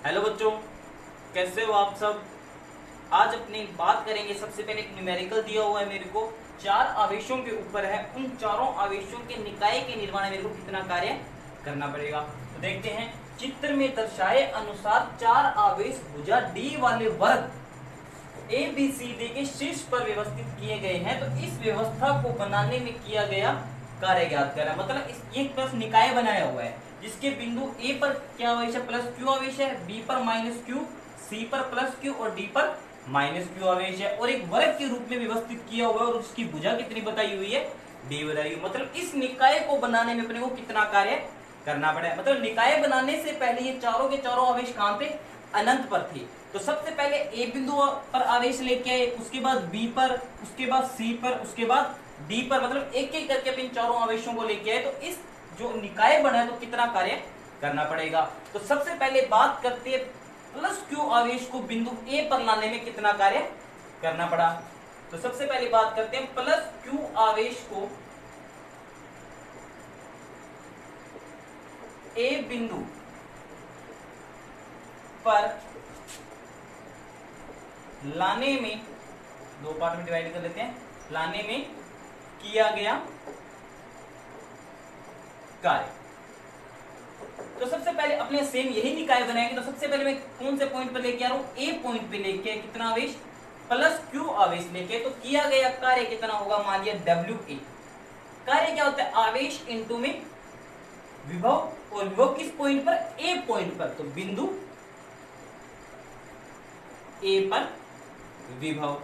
Hello बच्चों, कैसे हो आप सब। आज अपनी बात करेंगे। सबसे पहले एक न्यूमेरिकल दिया हुआ है मेरे को, 4 आवेशों के ऊपर है। उन चारों आवेशों के निकाय के निर्माण में मेरे को कितना कार्य करना पड़ेगा। तो देखते हैं, चित्र में दर्शाए अनुसार 4 आवेश भुजा डी वाले वर्ग ए बी सी डी के शीर्ष पर व्यवस्थित किए गए हैं। तो इस व्यवस्था को बनाने में किया गया कार्य ज्ञात करना। मतलब ये प्लस निकाय बनाया हुआ है जिसके बिंदु ए पर क्या आवेश है, प्लस क्यू आवेश है, बी पर माइनस क्यू, सी पर प्लस क्यू और डी पर माइनस क्यू आवेश है, और एक वर्ग के रूप में व्यवस्थित किया हुआ है और उसकी भुजा कितनी बताई हुई है, डी बताई हुई। मतलब इस निकाय को बनाने में अपने को कितना कार्य करना पड़ा है। मतलब निकाय बनाने से पहले ये चारों के चारों आवेश कहां थे, अनंत पर थे। तो सबसे पहले ए बिंदु पर आवेश लेके आए, उसके बाद बी पर, उसके बाद सी पर, उसके बाद डी पर। मतलब एक एक करके अपने चारों आवेशों को लेके आए। तो इस जो निकाय बना है तो कितना कार्य करना पड़ेगा। तो सबसे पहले बात करते हैं प्लस क्यू आवेश को बिंदु ए पर लाने में कितना कार्य करना पड़ा। तो सबसे पहले बात करते हैं प्लस क्यू आवेश को ए बिंदु पर लाने में, दो पार्ट में डिवाइड कर लेते हैं, लाने में किया गया कार्य। तो सबसे पहले अपने सेम यही निकाय बनाएंगे। तो सबसे पहले मैं कौन से पॉइंट पर लेके आ रहा हूं, ए पॉइंट पे लेके, कितना आवेश, प्लस क्यू आवेश लेके। तो किया गया कार्य कितना होगा, मान लिया डब्ल्यू ए। कार्य क्या होता है, आवेश इनटू में विभव, और विभव किस पॉइंट पर, ए पॉइंट पर। तो बिंदु ए पर विभव,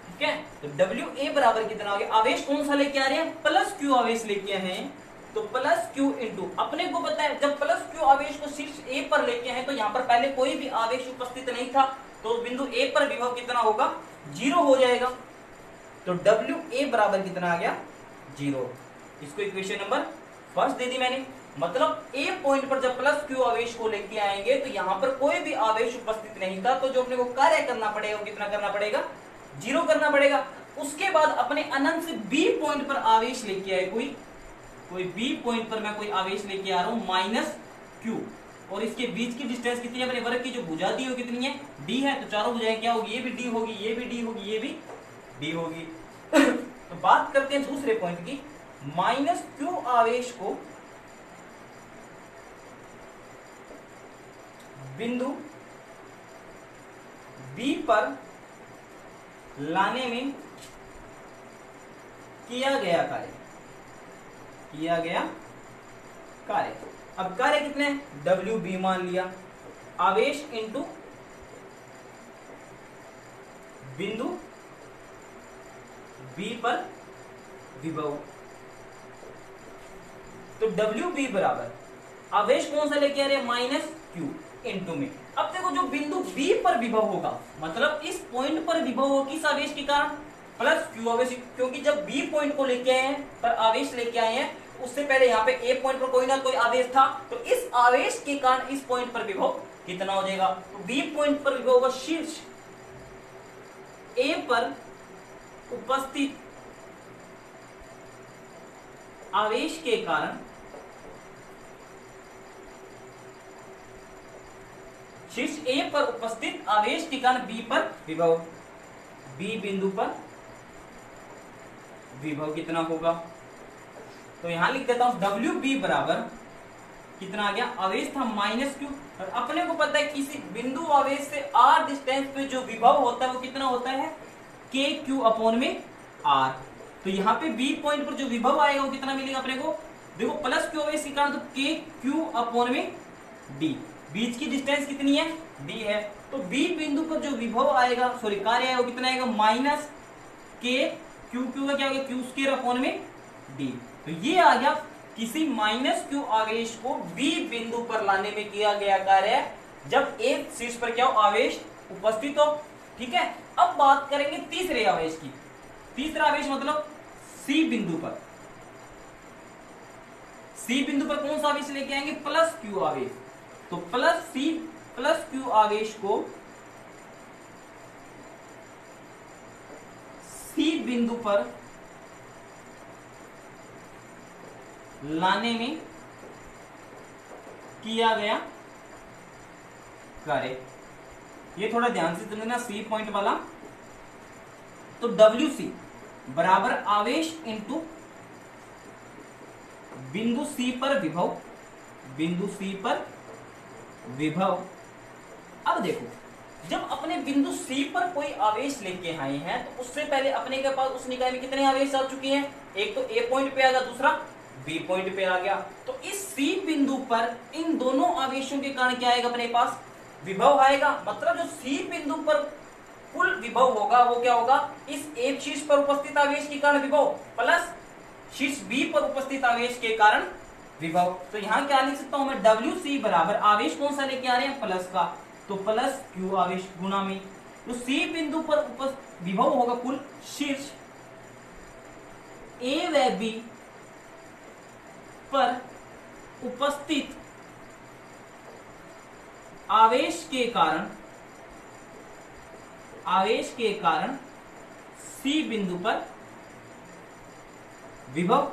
ठीक है। तो डब्ल्यू ए बराबर कितना हो गया, आवेश कौन सा लेके आ रहे हैं, प्लस क्यू आवेश लेके आए हैं। तो प्लस क्यू इंटू, अपने को पता है जब प्लस क्यू आवेश को शीर्ष ए पर लेके हैं तो यहां पर पहले कोई भी आवेश उपस्थित नहीं था, तो बिंदु ए पर विभव कितना होगा, 0 हो जाएगा। तो डब्ल्यू ए बराबर कितना आ गया, 0। इसको इक्वेशन नंबर फर्स्ट दे दी मैंने। मतलब ए पॉइंट पर जब प्लस क्यू आवेश को लेके आएंगे तो यहां पर कोई भी आवेश उपस्थित नहीं था, तो जो अपने को कार्य करना पड़ेगा वो कितना करना पड़ेगा, 0 करना पड़ेगा। उसके बाद अपने अनंत से बी पॉइंट पर आवेश लेके आए, कोई बी पॉइंट पर मैं कोई आवेश लेके आ रहा हूं माइनस क्यू, और इसके बीच की डिस्टेंस कितनी है, अपने वर्ग की जो भुजा दी है वो कितनी है, डी है। तो चारों भुजाएं क्या होगी, ये भी डी होगी, ये भी डी होगी, ये भी डी होगी। तो बात करते हैं दूसरे पॉइंट की, माइनस क्यू आवेश को बिंदु बी पर लाने में किया गया कार्य, अब कार्य कितने, डब्ल्यू बी मान लिया, आवेश इंटू बिंदु बी पर विभव। तो डब्ल्यू बी बराबर आवेश कौन सा लेके आ रहे हैं, माइनस क्यू इंटू में। अब देखो जो बिंदु बी पर विभव होगा, मतलब इस पॉइंट पर विभव होगा किस आवेश के कारण, प्लस क्यू आवेश। क्योंकि जब बी पॉइंट को लेके आए हैं, पर आवेश लेके आए हैं, उससे पहले यहाँ पे ए पॉइंट पर कोई ना कोई आवेश था, तो इस आवेश के कारण इस पॉइंट पर विभव कितना हो जाएगा। तो बी पॉइंट पर विभव होगा शीर्ष ए पर उपस्थित आवेश के कारण, शीर्ष ए पर उपस्थित आवेश के कारण बी पर विभव, बी बिंदु पर विभव कितना होगा। तो यहां लिख देता हूं डब्ल्यू बी बराबर कितना आ गया, आवेश था माइनस क्यू, और अपने को पता है किसी बिंदु आवेश से आर डिस्टेंस पे जो विभव होता है वो कितना होता है, के क्यू अपॉन में आर। तो यहाँ पे बी पॉइंट पर जो विभव आएगा वो कितना मिलेगा अपने को, देखो प्लस क्यू आवेश के कारण, तो के क्यू अपॉन में डी, बीच की डिस्टेंस कितनी है, डी है। तो बी बिंदु पर जो विभव आएगा, सॉरी कार्य आएगा, वो कितना आएगा, माइनस के क्यू, क्यू का क्या होगा, क्यू स्क्वायर अपॉन में डी। तो ये आ गया किसी माइनस क्यू आवेश को बी बिंदु पर लाने में किया गया कार्य, जब ए शीर्ष पर क्या हो, आवेश उपस्थित हो, ठीक है। अब बात करेंगे तीसरे आवेश की। तीसरा आवेश मतलब सी बिंदु पर, सी बिंदु पर कौन सा आवेश लेके आएंगे, प्लस क्यू आवेश। तो प्लस क्यू आवेश को सी बिंदु पर लाने में किया गया कार्य। ये थोड़ा ध्यान से समझना सी पॉइंट वाला। तो WC बराबर आवेश इंटू बिंदु C पर विभव, बिंदु C पर विभव। अब देखो, जब अपने बिंदु C पर कोई आवेश लेके आए हैं तो उससे पहले अपने के पास उस निकाय में कितने आवेश आ चुके हैं? एक तो A पॉइंट पे आ गया, दूसरा B पॉइंट पे आ गया। तो इस C बिंदु पर इन दोनों आवेशों के कारण क्या आएगा? अपने पास विभव आएगा। मतलब जो C बिंदु पर कुल विभव होगा वो क्या होगा? इस एक शीर्ष पर उपस्थित आवेश के कारण विभव प्लस शीर्ष B पर उपस्थित आवेश के कारण विभव। तो यहां क्या लिख सकता हूं मैं? WC बराबर आवेश कौन सा लेके आ रहे हैं? प्लस का, तो प्लस Q आवेश गुणा में तो C बिंदु पर विभव होगा कुल शीर्ष A व B पर उपस्थित आवेश के कारण C बिंदु पर विभव।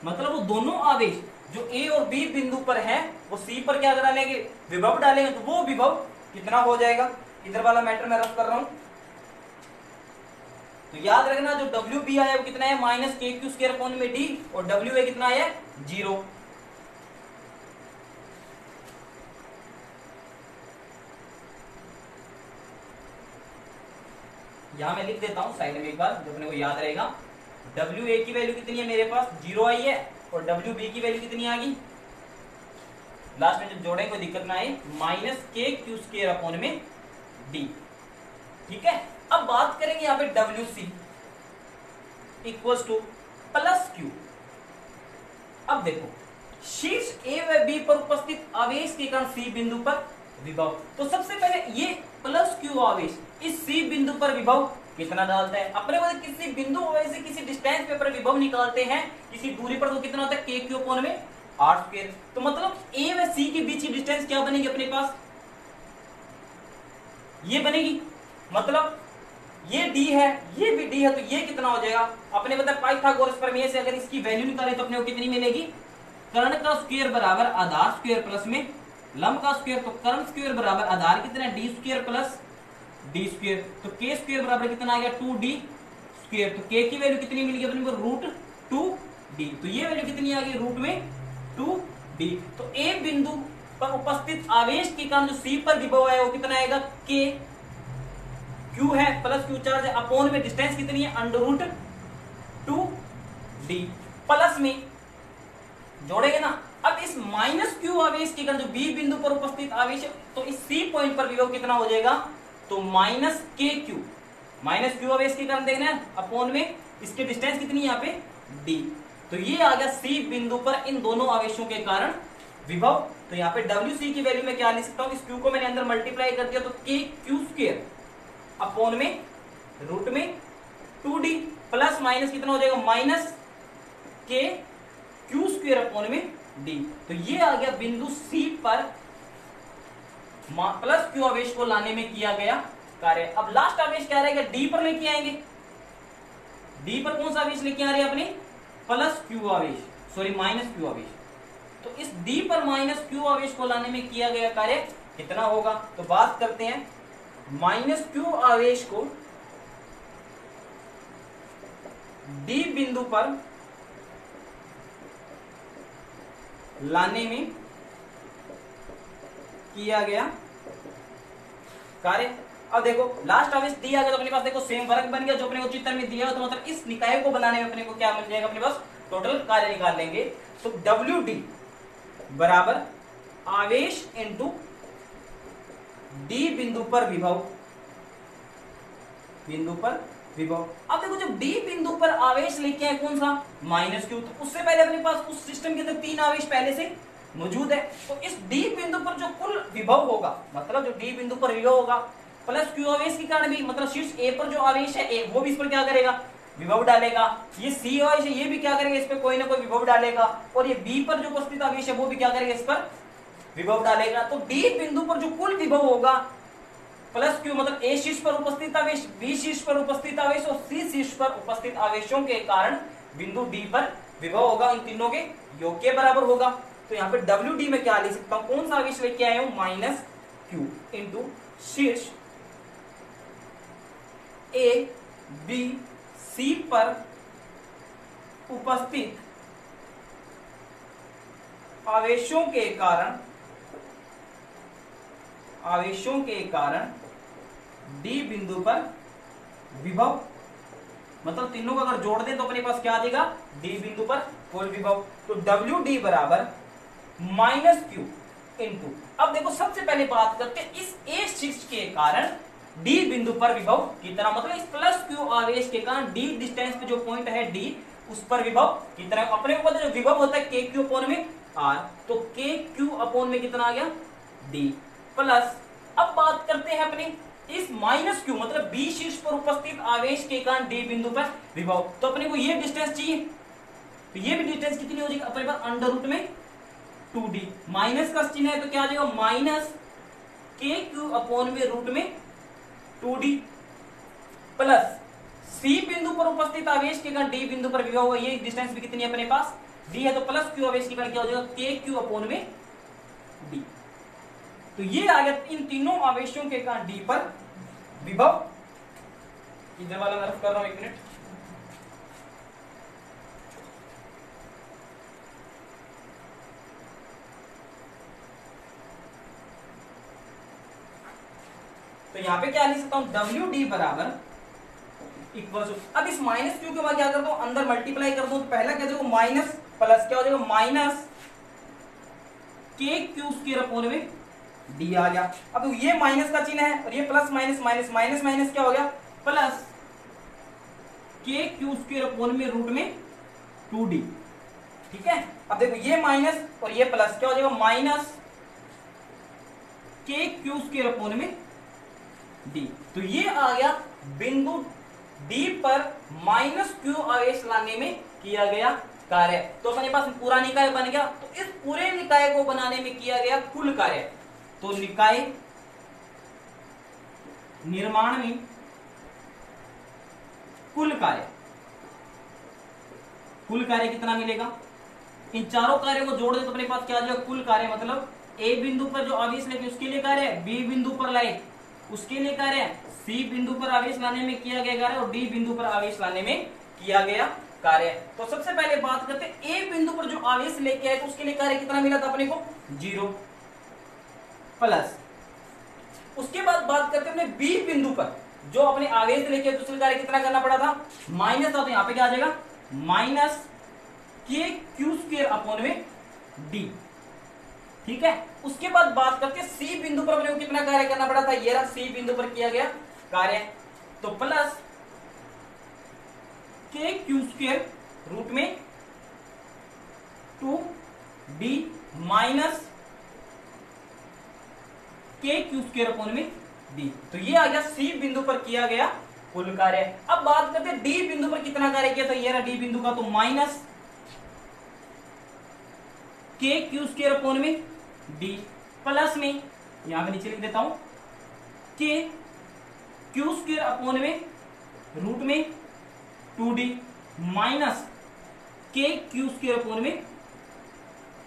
मतलब वो दोनों आवेश जो A और B बिंदु पर है वो C पर क्या डालेंगे? विभव डालेंगे। तो वो विभव कितना हो जाएगा? इधर वाला मैटर मैं रफ कर रहा हूं। तो याद रखना जो WB आया वो कितना है? माइनस KQ² और WA कितना है? 0। यहां मैं लिख देता हूं साइड में एक बार, जो अपने को याद रहेगा। WA की वैल्यू कितनी है मेरे पास? 0 आई है। और WB की वैल्यू कितनी आ गई? लास्ट में जब जोड़ें कोई दिक्कत ना आए, माइनस KQ²/D। ठीक है। अब बात करेंगे यहाँ पे WC equals two plus Q। अब देखो, शीर्ष A व B पर उपस्थित आवेश के कारण C बिंदु पर विभव। तो सबसे पहले ये प्लस Q आवेश इस C बिंदु पर विभव कितना डालता है? अपने को किसी बिंदु से किसी डिस्टेंस पे पर विभव निकालते हैं किसी दूरी पर, तो कितना होता है? KQ/R²। तो मतलब A व C के बीच की डिस्टेंस क्या बनेगी अपने पास? ये बनेगी। मतलब ये D है, ये भी D है, तो ये कितना हो जाएगा? अपने पता पाइथागोरस प्रमेय से अगर इसकी वैल्यू निकाले तो अपने को कितनी मिलेगी? कर्ण का स्क्वायर बराबर आधार स्क्वायर प्लस में लंब का स्क्वायर। तो कर्ण स्क्वायर बराबर आधार कितना है? D² plus D²। तो K² बराबर कितना आ गया? 2D²। तो K की वैल्यू कितनी मिलेगी अपने को? √2D। तो ये वैल्यू कितनी आ गई? √2D। तो A बिंदु पर उपस्थित आवेश के कारण जो C पर विभव है वो कितना आएगा? K Q है प्लस Q चार्ज है, अपोन में डिस्टेंस कितनी है? √2D। प्लस में जोड़ेंगे ना। अब इस माइनस Q आवेश के कारण जो B बिंदु पर उपस्थित आवेश है, तो इस C पॉइंट पर विभव कितना हो जाएगा? तो माइनस KQ, माइनस Q आवेश के कारण देखना है, अपोन में इसकी डिस्टेंस कितनी है यहाँ पे? D। तो ये आ गया C बिंदु पर इन दोनों आवेशों के कारण विभव। तो यहाँ पे WC की वैल्यू में क्या लिख सकता हूँ? इस Q को मैंने अंदर मल्टीप्लाई कर दिया, तो KQ² अपोन में रूट में 2D प्लस माइनस कितना हो जाएगा? माइनस KQ² अपोन में D। तो ये आ गया बिंदु C पर प्लस Q आवेश को लाने में किया गया कार्य। अब लास्ट आवेश क्या रहेगा? D पर लेके आएंगे। D पर कौन सा आवेश लेके आ रहे हैं अपने? प्लस Q आवेश, सॉरी माइनस Q आवेश। तो इस D पर माइनस Q आवेश को लाने में किया गया कार्य कितना होगा? तो बात करते हैं माइनस Q आवेश को D बिंदु पर लाने में किया गया कार्य। अब देखो लास्ट आवेश दिया गया तो अपने पास देखो सेम वर्ग बन गया जो अपने को चित्र में दिया, तो मतलब इस निकाय को बनाने में अपने को क्या मिल जाएगा? अपने पास टोटल कार्य निकाल लेंगे। तो WD बराबर आवेश इंटू D बिंदु पर विभव, बिंदु पर विभव। अब देखो जब D बिंदु पर आवेश लेके आए कौन सा? माइनस Q, तो उससे पहले अपने पास उस सिस्टम के अंदर 3 आवेश पहले से मौजूद है। तो इस D बिंदु पर जो कुल विभव होगा, मतलब जो D बिंदु पर विभव होगा प्लस Q आवेश के कारण भी, मतलब शीर्ष A पर जो आवेश है A, वो भी इस पर क्या करेगा? विभव डालेगा। ये C आवेश है, ये भी क्या करेगा? इस पर कोई ना कोई विभव डालेगा। और ये B पर जो उपस्थित आवेश है वो भी क्या करेगा? इस पर विभव डालेगा। तो D बिंदु पर जो कुल विभव होगा प्लस Q, मतलब A शीर्ष पर उपस्थित आवेश, B शीर्ष पर उपस्थित आवेश और C शीर्ष पर उपस्थित आवेशों के कारण बिंदु D पर विभव होगा, इन तीनों के योग के बराबर होगा। तो यहाँ पे डब्ल्यू डी में क्या लिख सकता हूं, कौन सा आवेश लेके आया हूं, माइनस क्यू इंटू शीर्ष ए बी सी पर उपस्थित आवेशों के कारण डी बिंदु पर विभव, मतलब तीनों को अगर जोड़ दें तो अपने पास क्या आ जाएगा, डी बिंदु पर कुल विभव। तो डब्ल्यू डी बराबर माइनस क्यू इंटू, अब देखो सबसे पहले बात करते हैं इस ए शीर्ष के कारण डी बिंदु पर विभव कितना, मतलब इस प्लस क्यू आवेश के कारण डी डिस्टेंस पे जो पॉइंट है डी, उस पर विभव कितना। अपने को पता है जो विभव होता है के क्यू अपॉन में आर, तो के क्यू अपॉन में कितना आ गया, डी प्लस। अब बात करते हैं अपने इस माइनस क्यू, मतलब बी शीर्ष पर उपस्थित आवेश के कारण डी बिंदु पर विभव, तो अपने को ये डिस्टेंस चाहिए, तो ये भी डिस्टेंस कितनी हो जाएगी अपने पास, अंडर रूट में 2d, माइनस का चिन्ह है तो क्या आ जाएगा, माइनस के क्यू अपॉन में रूट में 2d प्लस सी बिंदु पर उपस्थित आवेश के कारण डी बिंदु पर विभव होगा, ये डिस्टेंस भी कितनी है अपने पास, d है, तो प्लस क्यू आवेश के कारण क्या हो जाएगा, के क्यू अपॉन में d। तो ये आ गया इन तीनों आवेशों के कारण डी पर विभव। इधर वाला मैं रफ कर रहा हूं, एक मिनट। तो यहां पे क्या लिख सकता हूं, डब्ल्यू डी बराबर इक्वल टू, अब इस माइनस क्यू के बाद क्या करता हूं, अंदर मल्टीप्लाई कर दूं, तो पहला क्या देखो माइनस प्लस क्या हो जाएगा, माइनस के क्यू स्क्वायर अपॉन में डी आ गया। अब ये माइनस का चिन्ह है और ये plus minus minus minus minus क्या हो गया, प्लस के क्यू स्क्वायर अपॉन में रूट में 2d, ठीक है। अब देखो ये माइनस और ये प्लस क्या हो जाएगा, माइनस के क्यू स्क्वायर अपॉन में d। तो ये आ गया बिंदु d पर माइनस क्यू आवेश लाने में किया गया कार्य। तो अपने पास पूरा निकाय बन गया, तो इस पूरे निकाय को बनाने में किया गया कुल कार्य। तो निकाय निर्माण में कुल कार्य कितना मिलेगा, इन चारों कार्यों को जोड़ दे तो अपने पास क्या आ जाएगा, कुल कार्य मतलब ए बिंदु पर जो आवेश लेके उसके लिए कार्य है, बी बिंदु पर लाए उसके लिए कार्य है, सी बिंदु पर आवेश लाने में किया गया कार्य और डी बिंदु पर आवेश लाने में किया गया कार्य। तो सबसे पहले बात करते हैं ए बिंदु पर जो आवेश लेके आए तो उसके लिए कार्य कितना मिला था अपने को, 0 प्लस। उसके बाद बात करते हैं बी बिंदु पर जो अपने आवेश लेके आए तो उसके कार्य कितना करना पड़ा था, माइनस था, तो यहां पे क्या आ जाएगा, माइनस के क्यू स्क्वायर अपॉन में डी, ठीक है। उसके बाद बात करते हैं सी बिंदु पर अपने को कितना कार्य करना पड़ा था, ये रहा सी बिंदु पर किया गया कार्य, तो प्लस के क्यू स्क्वायर रूट में 2d माइनस के क्यू स्क्वायर अपॉन में d। तो ये आ गया सी बिंदु पर किया गया कुल कार्य। अब बात करते हैं डी बिंदु पर कितना कार्य किया था, ये रहा डी बिंदु का, तो माइनस के क्यू स्क्वायर अपॉन में डी प्लस में यहां पे नीचे लिख देता हूं के क्यू स्क्वायर अपॉन में रूट में 2d माइनस के क्यू स्क्वायर अपॉन में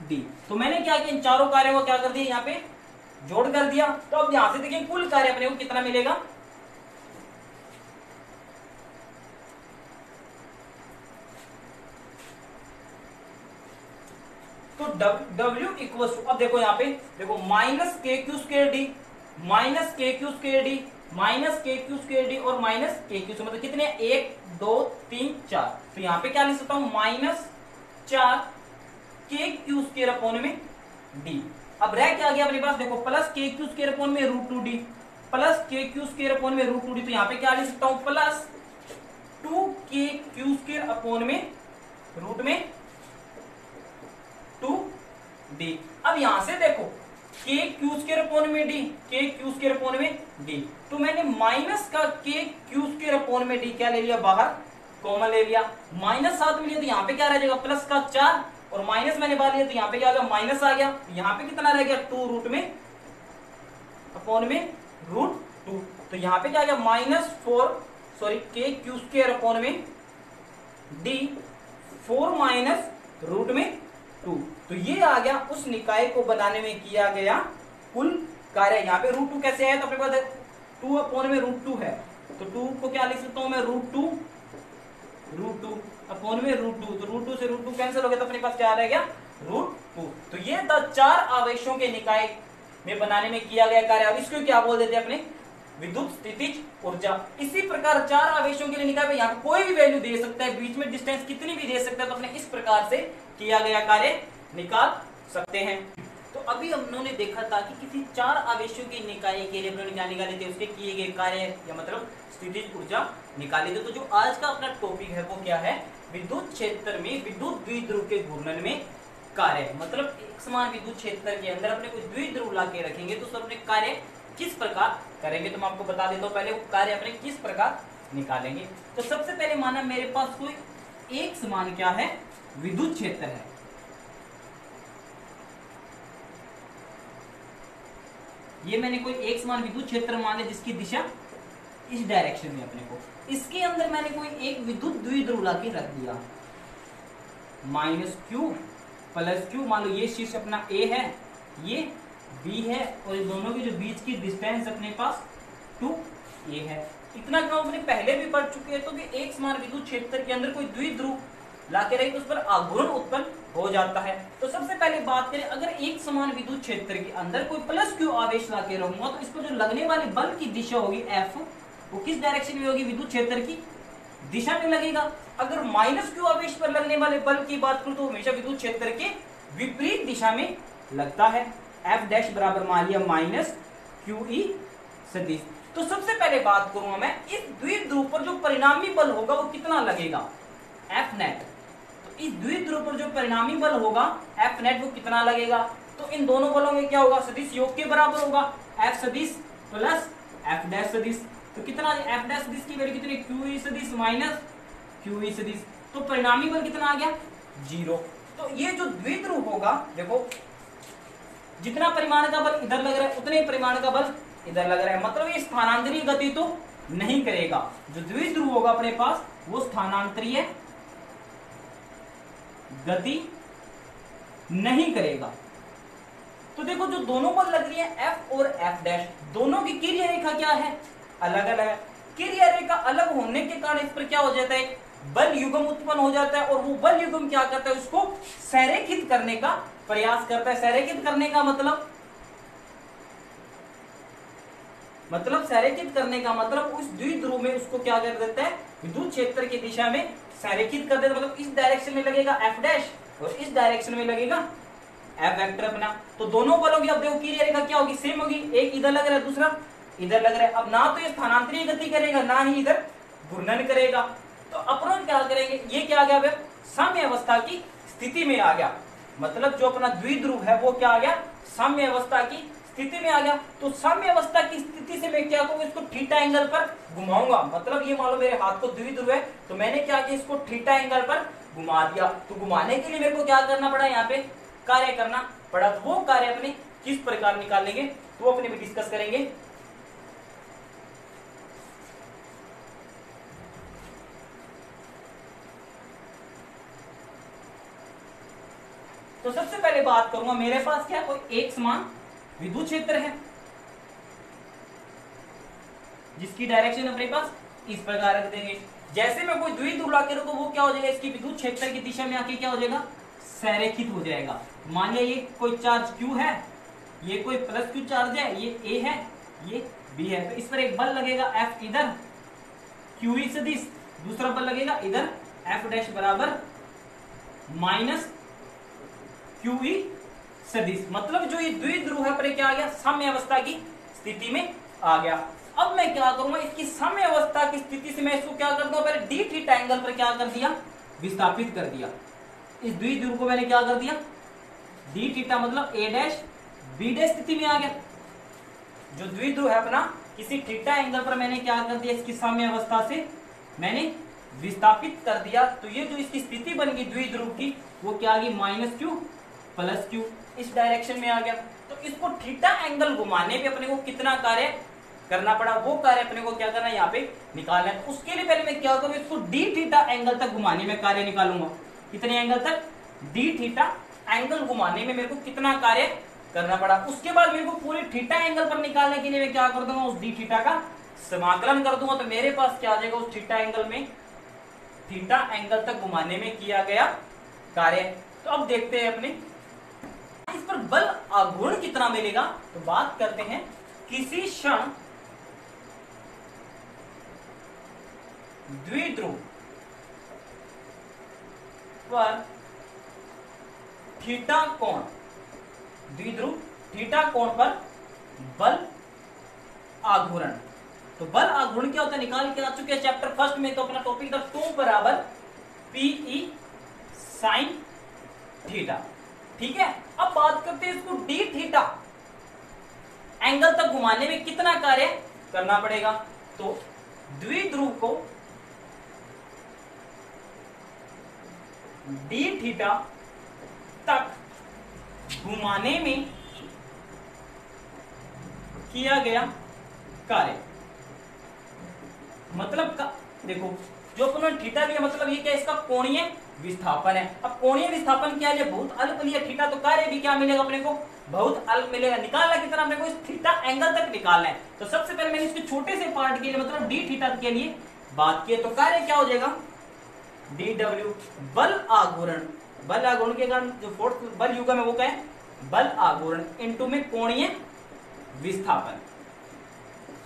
डी। तो मैंने क्या किया, इन चारों कार्यों को क्या कर दिया, यहां पे जोड़ कर दिया। तो अब यहां से देखिए कुल कार्य अपने को कितना मिलेगा, तो W इक्वल टू, अब देखो यहां पे देखो माइनस के क्यू स्क्वायर डी माइनस के क्यू स्क्वायर डी माइनस के क्यू स्क्वायर डी और माइनस के क्यू, मतलब कितने 1 2 3 4। तो यहां पे क्या लिख सकता हूं, माइनस 4 के क्यू स्क्वायर अपॉन में डी। अब रह क्या आ गया अपने पास, देखो प्लस के क्यू स्क्वायर अपॉन में रूट 2d प्लस के क्यू स्क्वायर अपॉन में रूट 2d। तो यहां पे क्या लिख सकता हूं, प्लस 2 के क्यू स्क्वायर अपॉन में रूट में 2d। अब यहां से देखो के क्यू स्क्वायर अपॉन में डी, के क्यू स्क्वायर अपॉन में डी, तो मैंने माइनस का के क्यू स्क्वायर अपॉन में डी क्या ले लिया, बाहर कॉमन ले लिया, माइनस साथ में लिया तो यहाँ पे क्या रह जाएगा, प्लस का 4 और माइनस मैंने बाहर लिया तो यहाँ पे क्या आ गया, माइनस आ गया। यहाँ पे कितना रह गया, 2 रूट में अपॉन में रूट 2। तो यहाँ पे क्या आ गया, -4 के क्यू स्क्वायर अपॉन में डी 4 माइनस रूट में 2। तो ये आ गया उस निकाय को बनाने में किया गया कुल कार्य। यहाँ पे √2 कैसे है, तो अपने पास 2/√2 है, तो 2 को क्या लिख सकता हूं मैं, √2 √2 तो √2 से √2 कैंसिल हो गया, तो अपने पास क्या रह गया, √2। तो ये 4 आवेशों के निकाय में बनाने में किया गया कार्य। अब इसको क्या बोल देते हैं अपने, विद्युत स्थितिज ऊर्जा। इसी प्रकार 4 आवेशों के लिए निकाय में यहाँ कोई भी वैल्यू दे सकता है, बीच में डिस्टेंस कितनी भी दे सकता है, तो अपने इस प्रकार से किया गया कार्य निकाल सकते हैं। तो अभी हमने देखा था कि किसी 4 आवेशों के निकाय के लिए हमने क्या निकाले थे, उसके किए गए कार्य या मतलब स्थितिज ऊर्जा निकाली थी। तो जो आज का अपना टॉपिक है वो क्या है, विद्युत क्षेत्र में विद्युत द्विध्रुव के घूर्णन में कार्य। मतलब एक समान विद्युत क्षेत्र के अंदर अपने कोई द्विध्रुव ला के रखेंगे तो अपने कार्य किस प्रकार करेंगे, तो मैं आपको बता देता हूँ पहले वो कार्य अपने किस प्रकार निकालेंगे। तो सबसे पहले माना मेरे पास कोई एक समान क्या है, विद्युत क्षेत्र है। ये मैंने कोई एक समान विद्युत क्षेत्र मान लिया जिसकी दिशा इस डायरेक्शन में अपने को, इसके अंदर मैंने कोई एक विद्युत द्विध्रुव ला के रख दिया, -q + q। मान लो ये शीर्ष अपना A है, ये B है, और इन दोनों के जो बीच की डिस्टेंस अपने पास 2a है। इतना काम अपने पहले भी पढ़ चुके हैं। तो कि एक समान विद्युत क्षेत्र के अंदर कोई द्विध्रुव लाके रही तो उस पर आघूर्ण उत्पन्न हो जाता है। तो सबसे पहले बात करें, अगर एक समान विद्युत क्षेत्र के अंदर कोई +q आवेश लाके रहूंगा तो इस पर जो लगने वाले बल की दिशा होगी F, वो किस डायरेक्शन में होगी, विद्युत क्षेत्र की दिशा में लगेगा। अगर -q आवेश पर लगने वाले बल की बात करूं तो हमेशा विद्युत क्षेत्र के विपरीत दिशा में लगता है। F' बराबर मान लिया -QE सदिश। तो सबसे पहले बात करूंगा मैं, इस द्विध्रुव पर जो परिणामी बल होगा वो कितना लगेगा, F नेट। तो इस द्विध्रुव पर जो परिणामी बल होगा F नेट वो कितना लगेगा, तो इन दोनों बलों में क्या होगा, सदिश योग के बराबर होगा, F सदिश प्लस F' सदिश। तो कितना F' सदिश की वैल्यू कितनी, QE सदिश माइनस QE सदिश। तो परिणामी बल कितना आ गया, 0। तो ये जो द्विध्रुव होगा, देखो जितना परिमाण का बल इधर लग रहा है उतने परिमाण का बल इधर लग रहा है, मतलब ये स्थानांतरीय गति तो नहीं करेगा। जो द्विध्रुव होगा अपने पास वो स्थानांतरीय गति नहीं करेगा। तो देखो जो दोनों बल लग रही है F और F', दोनों की किर्य रेखा क्या है, अलग अलग है। किर्य रेखा अलग होने के कारण इस पर क्या हो जाता है, बल युग्म उत्पन्न हो जाता है, और वो बल युग्म क्या करता है, उसको संरेखित करने का प्रयास करता है। संरेखित करने का मतलब संरेखित करने का मतलब उस द्विध्रुव में उसको क्या कर देता है, विद्युत क्षेत्र की दिशा में संरेखित कर देता है। मतलब इस डायरेक्शन में लगेगा F' और इस डायरेक्शन में लगेगा F वेक्टर अपना। तो दोनों बलों की अब देखो किर्य रेखा क्या होगी, सेम होगी। एक इधर लग रहा है, दूसरा इधर लग रहा है। अब ना तो ये स्थानांतरीय गति करेगा, ना ही इधर घूर्णन करेगा। तो अपन क्या करेंगे, ये क्या आ गया, साम्य अवस्था की स्थिति में आ गया। मतलब जो अपना द्विध्रुव है वो क्या आ गया, साम्य अवस्था की स्थिति में आ गया। तो साम्य अवस्था की स्थिति से मैं क्या करूंगा, इसको थीटा एंगल पर घुमाऊंगा। मतलब ये मान लो मेरे हाथ को द्विध्रुव है, तो मैंने क्या किया, इसको थीटा एंगल पर घुमा दिया। तो घुमाने के लिए मेरे को क्या करना पड़ा, यहाँ पे कार्य करना पड़ा। तो वो कार्य अपने किस प्रकार निकालेंगे तो अपने में डिस्कस करेंगे। तो सबसे पहले बात करूंगा, मेरे पास क्या कोई एक समान विद्युत क्षेत्र है जिसकी डायरेक्शन अपने पास इस प्रकार रख देंगे। जैसे मैं कोई द्विध्रुव ला के रखूं तो वो क्या हो जाएगा, इसकी विद्युत क्षेत्र की दिशा में आके क्या हो जाएगा, संरेखित हो जाएगा। मान लिया ये कोई चार्ज Q है, ये कोई +Q चार्ज है, ये A है, ये B है। तो इस पर एक बल लगेगा F इधर QE सदिश, दूसरा बल लगेगा इधर F' बराबर -QE सदिश। मतलब जो ये द्विध्रुव है पर क्या आ गया, साम्य अवस्था की स्थिति में आ गया। अब मैं क्या करूंगा, इसकी साम्य अवस्था की स्थिति से मैं इसको क्या कर दूंगा, पहले d थीटा एंगल पर क्या कर दिया, विस्थापित कर दिया। इस द्विध्रुव को मैंने क्या कर दिया, d थीटा मतलब A' B' स्थिति में आ गया। जो द्विध्रुव है अपना किसी थीटा एंगल पर मैंने क्या कर दिया, इसकी साम्य अवस्था से मैंने विस्थापित कर दिया। तो ये जो इसकी स्थिति बन गई द्विध्रुव की वो क्या आ गई, -Q + Q इस डायरेक्शन में आ गया। तो इसको थीटा एंगल घुमाने पे अपने को कितना कार्य करना पड़ा, वो कार्य अपने को क्या करना है, यहाँ पे निकालना है। तो उसके लिए पहले मैं क्या करूँ, इसको d थीटा एंगल तक घुमाने में कार्य निकालूंगा। कितने एंगल तक, d थीटा एंगल घुमाने में मेरे को कितना कार्य करना पड़ा। उसके बाद मेरे को पूरे थीटा एंगल पर निकालने के लिए मैं क्या कर दूंगा, उस डी थीटा का समाकलन कर दूंगा। तो मेरे पास क्या आ जाएगा, उस थीटा एंगल में, थीटा एंगल तक घुमाने में किया गया कार्य। तो अब देखते हैं अपने इस पर बल आघूर्ण कितना मिलेगा। तो बात करते हैं, किसी क्षण द्विध्रुव पर थीटा कोण, द्विध्रुव थीटा कोण पर बल आघूर्ण। तो बल आघूर्ण क्या होता है निकाल के आ चुके हैं चैप्टर फर्स्ट में। तो अपना टॉपिक था 2 बराबर पीई साइन थीटा। ठीक है, अब बात करते हैं इसको डी थीटा एंगल तक घुमाने में कितना कार्य करना पड़ेगा। तो द्विध्रुव को डी थीटा तक घुमाने में किया गया कार्य, मतलब का देखो जो अपन थीटा लिया, मतलब ये क्या, इसका कोणीय विस्थापन है। अब कोणीय विस्थापन क्या है, बहुत अल्प लिया थीटा, तो कार्य भी क्या मिलेगा अपने को, बहुत अल्प मिलेगा। निकालना कितना अपने को, इस थीटा एंगल तक निकालना है। तो सबसे पहले मैंने इसके छोटे से पार्ट के लिए, मतलब डी थीटा के लिए बात की, तो कार्य क्या हो जाएगा, डी डब्ल्यू बल आघूर्ण। बल आघूर्ण के कारण जो फोर्थ बल युग्म है वो क्या है, बल आघूर्ण इनटू में कोणीय विस्थापन,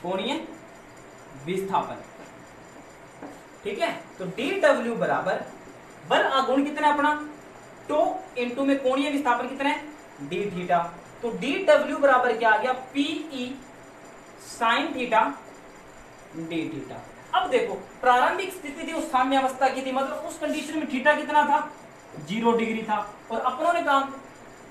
कोणीय विस्थापन। ठीक है, तो डी डब्ल्यू बराबर बल आघूर्ण कितना है अपना, टो इनटू में कोणीय विस्थापन कितना है, डी थीटा। तो डी डब्ल्यू बराबर क्या आ गया, PE sine theta D theta. अब देखो प्रारंभिक स्थिति थी उस साम्यावस्था की थी, मतलब उस कंडीशन में थीटा कितना था, 0 डिग्री था। और अपनों ने काम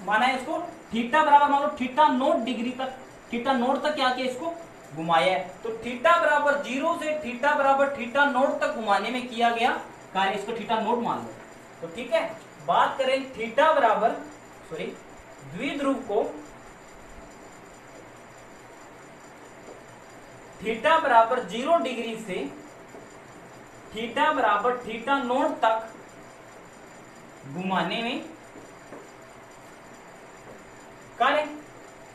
माना है इसको थीटा बराबर, मान लो थीटा नोट डिग्री तक, थीटा नोट तक क्या किया, इसको घुमाया है। तो थीटा बराबर 0 से थीटा बराबर थीटा नोट तक घुमाने में किया गया कार्य, इसको थीटा नोट मान लो। तो ठीक है, बात करें थीटा बराबर, सॉरी, द्विध्रुव को थीटा बराबर 0 डिग्री से थीटा बराबर थीटा नोट तक घुमाने में कार्य,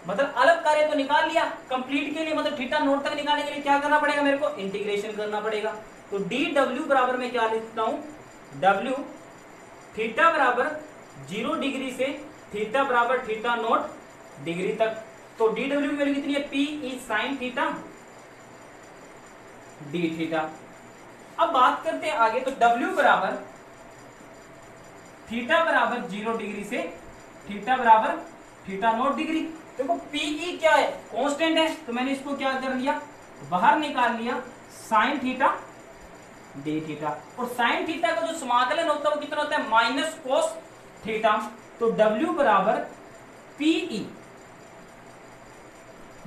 मतलब अलग कार्य तो निकाल लिया कंप्लीट के लिए, मतलब थीटा नोट तक निकालने के लिए क्या करना पड़ेगा, मेरे को इंटीग्रेशन करना पड़ेगा। तो डी डब्ल्यू बराबर मैं क्या लिखता हूं, डब्ल्यू थीटा बराबर 0 डिग्री से थीटा बराबर थीटा नोट डिग्री तक। तो डी डब्ल्यू की वैल्यू कितनी है, P E sign theta D theta. अब बात करते हैं आगे, तो डब्ल्यू बराबर थीटा बराबर 0 डिग्री से थीटा बराबर थीटा नोट डिग्री। देखो पीई क्या है, कांस्टेंट है, तो मैंने इसको क्या कर लिया, बाहर निकाल लिया, साइन थीटा डी थीटा। और साइन थीटा का जो समाकलन होता है वो कितना होता है, माइनस कोस थीटा। तो डब्ल्यू बराबर PE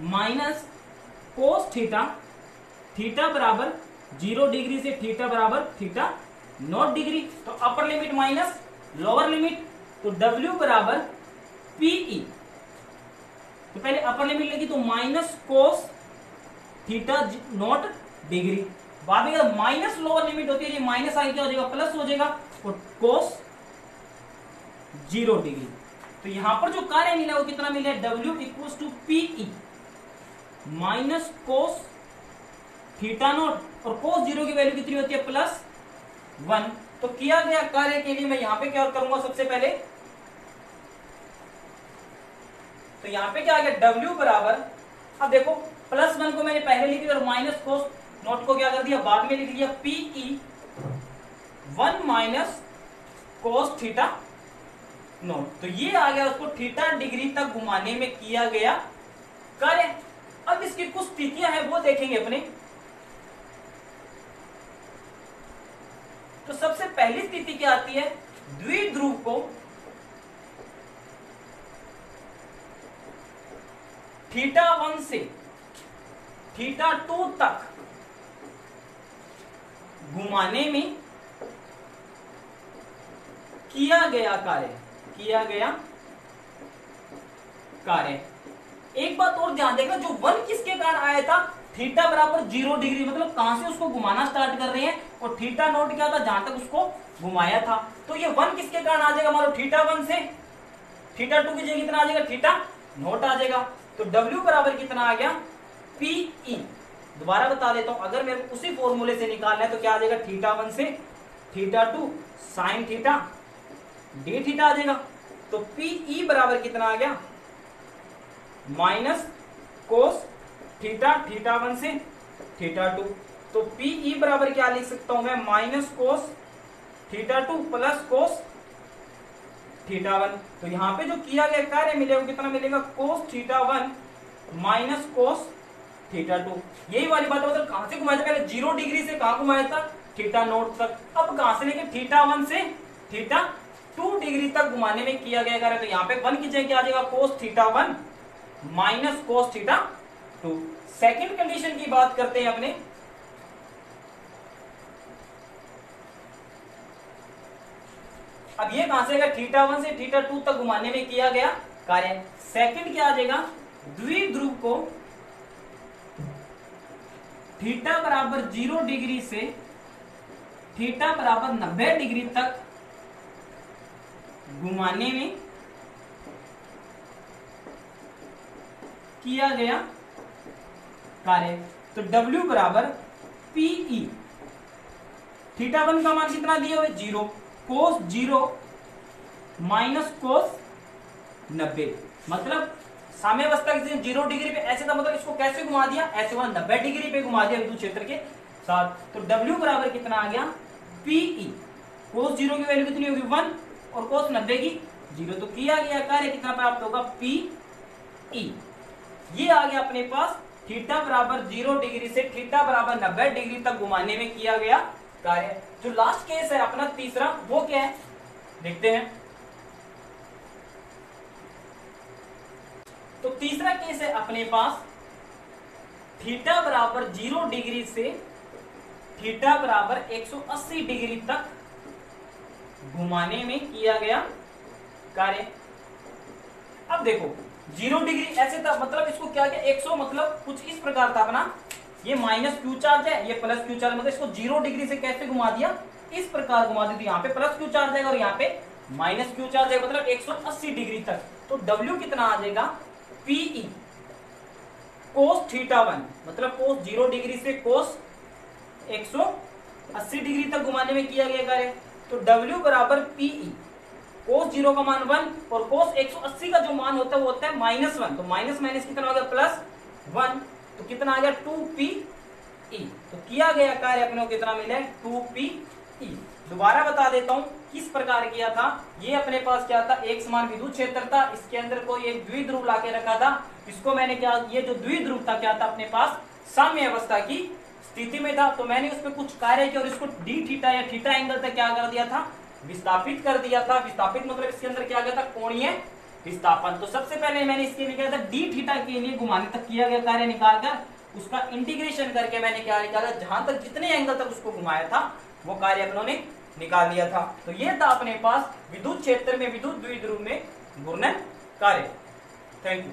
minus cos theta, theta बराबर 0 डिग्री से थीटा बराबर थीटा नोट डिग्री। तो upper limit minus lower limit, तो डब्ल्यू बराबर पीई, तो पहले अपर लिमिट लगी तो minus cos theta naught degree, बाद में माइनस लोअर लिमिट होती है, ये माइनस आगे क्या हो जाएगा, प्लस हो जाएगा, और कोस 0 डिग्री। तो यहां पर जो कार्य मिला वो कितना मिला, W equal to PE minus cos theta nought, और कोस 0 की वैल्यू कितनी होती है, +1। तो किया गया कार्य के लिए मैं यहां पे क्या करूंगा, सबसे पहले तो यहां पे क्या आ गया, डब्ल्यू बराबर, अब देखो +1 को मैंने पहले लिख दिया और माइनस कोस नोट को क्या कर दिया, बाद में लिख दिया, PE 1 minus cos theta nought. तो ये आ गया, उसको थीटा डिग्री तक घुमाने में किया गया कार्य। अब इसकी कुछ स्थितियां हैं वो देखेंगे अपने। तो सबसे पहली स्थिति क्या आती है, द्विध्रुव को थीटा 1 से थीटा 2 तक घुमाने में किया गया कार्य, किया गया कार्य। एक बात और ध्यान देगा, जो 1 किसके कारण आया था, थीटा बराबर 0 डिग्री, मतलब कहां से उसको घुमाना स्टार्ट कर रहे हैं, और थीटा नोट क्या था, जहां तक उसको घुमाया था। तो ये 1 किसके कारण आ जाएगा, मान लो थीटा 1 से थीटा 2 की जगह कितना आ जाएगा, थीटा नॉट आ जाएगा। तो W बराबर कितना आ गया, PE। दोबारा बता देता हूं, अगर मेरे को उसी फॉर्मूले से निकालना है तो क्या आ जाएगा, थीटा 1 से theta 2 sine theta D theta आ जाएगा। तो PE बराबर कितना आ गया, माइनस कोस थीटा, थीटा 1 से थीटा 2। तो PE बराबर क्या लिख सकता हूं मैं, minus cos theta 2 plus cos theta 1। तो यहां पे जो किया गया कार्य मिलेगा कितना मिलेगा, cos theta 1 minus cos theta 2। यही वाली बात, मतलब कहां से घुमाया था, पहले 0 डिग्री से कहां घुमाया था, थीटा नॉट तक। अब कहां से लेके थीटा 1 से थीटा 2 डिग्री तक घुमाने में किया गया कार्य। तो यहाँ पे 1 की जगह क्या आ जाएगा, cos theta 1 minus cos theta 2। Second condition की बात करते हैं अपने। अब ये कहां से आएगा, थीटा 1 से थीटा 2 तक घुमाने में किया गया कार्य। सेकंड क्या आ जाएगा, द्विध्रुव को थीटा बराबर 0 डिग्री से थीटा बराबर 90 डिग्री तक घुमाने में किया गया कार्य। तो W बराबर PE, थीटा 1 का मान कितना दिया हुआ है, 0, कोस 0 माइनस कोस 90। मतलब साम्यावस्था की 0 डिग्री पे ऐसे था, मतलब इसको कैसे घुमा दिया, ऐसे वहां 90 डिग्री पे घुमा दिया विद्युत क्षेत्र के साथ। तो W बराबर कितना आ गया, PE, कोस 0 की वैल्यू कितनी होगी 1 और कोस 90 की 0। तो किया गया कार्य कितना प्राप्त होगा, PE। ये आ गया अपने पास थीटा बराबर 0 डिग्री से थीटा बराबर 90 डिग्री तक घुमाने में किया गया कार्य। जो लास्ट केस है अपना तीसरा, वो क्या है देखते हैं। तो तीसरा केस है अपने पास थीटा बराबर 0 डिग्री से थीटा बराबर 180 डिग्री तक घुमाने में किया गया कार्य। अब देखो 0 डिग्री ऐसे था, मतलब इसको क्या किया, 100 मतलब कुछ इस प्रकार था अपना, ये माइनस क्यू चार्ज है, ये प्लस क्यू चार्ज, मतलब इसको 0 डिग्री से कैसे घुमा दिया, इस प्रकार घुमा दी। यहाँ पे प्लस क्यू चार्ज आएगा और यहाँ पे माइनस क्यू चार्ज है, मतलब 180 डिग्री तक। तो W कितना आ जाएगा, PE कोस थीटा 1, मतलब कोस 0 डिग्री से कोस 180 डिग्री तक घुमाने में किया गया कार्य। तो W बराबर PE, कोस 0 का मान 1 और कोस 180 का जो मान होता है वो होता है -1। तो माइनस माइनस कितना हो गया, +1। तो कितना आ गया, 2PE। तो किया गया कार्य अपने को कितना मिला है, 2PE। दोबारा बता देता हूं किस प्रकार किया था। ये अपने पास क्या था, एक समान विद्युत क्षेत्र था, इसके अंदर कोई एक द्विध्रुव लाके रखा था। इसको मैंने क्या, ये जो द्विध्रुव था क्या था अपने पास, साम्य अवस्था की स्थिति में था। तो मैंने उस पर कुछ कार्य किया और इसको डी थीटा या थीटा एंगल तक क्या कर दिया था, विस्थापित कर दिया था। विस्थापित मतलब इसके अंदर क्या गया था, कोणीय विस्थापन। तो सबसे पहले मैंने इसके लिए क्या था, डी थीटा के लिए घुमाने तक किया गया कार्य निकालकर उसका इंटीग्रेशन करके मैंने क्या निकाला, जहां तक जितने एंगल तक उसको घुमाया था वो कार्य अपनों ने निकाल लिया था। तो ये था अपने पास विद्युत क्षेत्र में विद्युत द्विध्रुव में घूर्णन कार्य। Thank you.